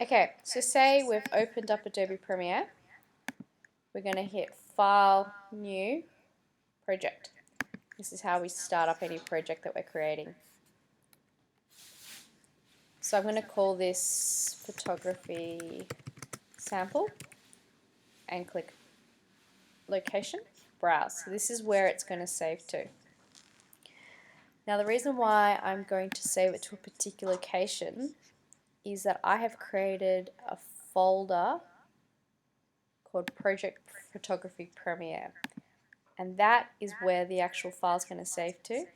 Okay, so say we've opened up Adobe Premiere. We're going to hit File, New, Project. This is how we start up any project that we're creating. So I'm going to call this photography sample and click location, browse. So this is where it's going to save to. Now the reason why I'm going to save it to a particular location is that I have created a folder called Project Photography Premiere, and that is where the actual file is going to save to.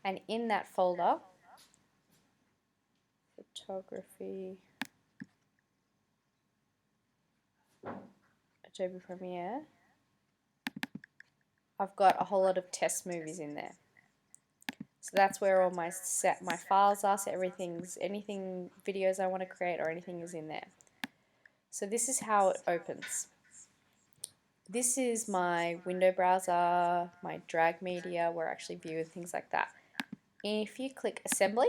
And in that folder, Photography Adobe Premiere, I've got a whole lot of test movies in there. So that's where all my files are. So anything videos I want to create or anything is in there. So this is how it opens. This is my window browser, my drag media, where I actually view things like that. If you click assembly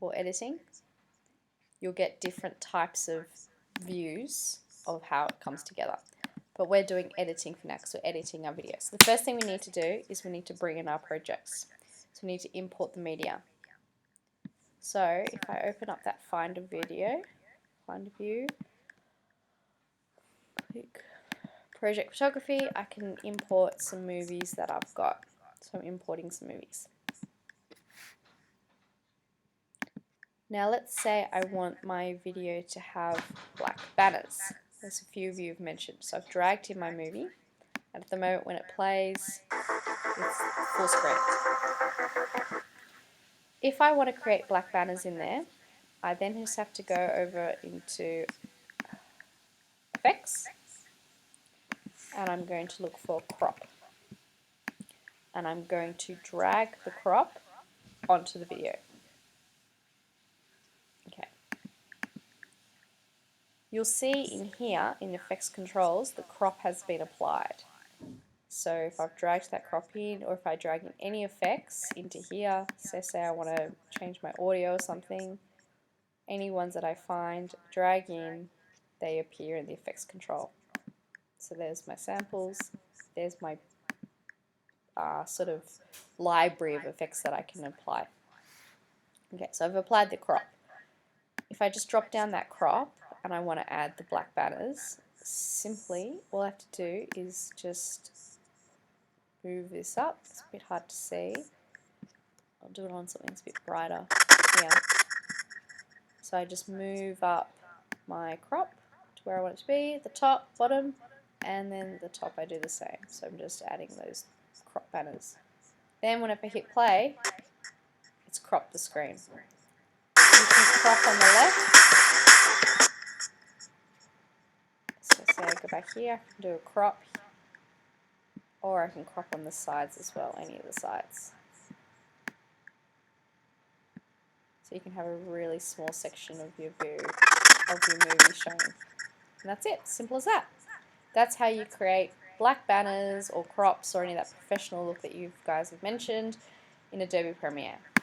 or editing, you'll get different types of views of how it comes together. But we're doing editing for now because we're editing our videos. So the first thing we need to do is we need to bring in our projects. So we need to import the media. So if I open up that Find a Video, Find a View, click Project Photography, I can import some movies that I've got. So I'm importing some movies. Now let's say I want my video to have black banners. There's a few of you have mentioned. So I've dragged in my movie, and at the moment when it plays, it's full screen. If I want to create black banners in there, I then just have to go over into Effects, and I'm going to look for Crop. And I'm going to drag the crop onto the video. Okay. You'll see in here, in Effects Controls, the crop has been applied. So if I've dragged that crop in, or if I drag in any effects into here, say I want to change my audio or something, any ones that I find, drag in, they appear in the effects control. So there's my samples, there's my sort of library of effects that I can apply. Okay, so I've applied the crop. If I just drop down that crop and I want to add the black banners, simply all I have to do is just move this up. It's a bit hard to see. I'll do it on something that's a bit brighter here. So I just move up my crop to where I want it to be, the top, bottom, and then the top I do the same. So I'm just adding those crop banners. Then whenever I hit play, it's cropped the screen. You can crop on the left. So say I go back here, I can do a crop, or I can crop on the sides as well, any of the sides. So you can have a really small section of your view of your movie shown. And that's it, simple as that. That's how you create black banners or crops or any of that professional look that you guys have mentioned in Adobe Premiere.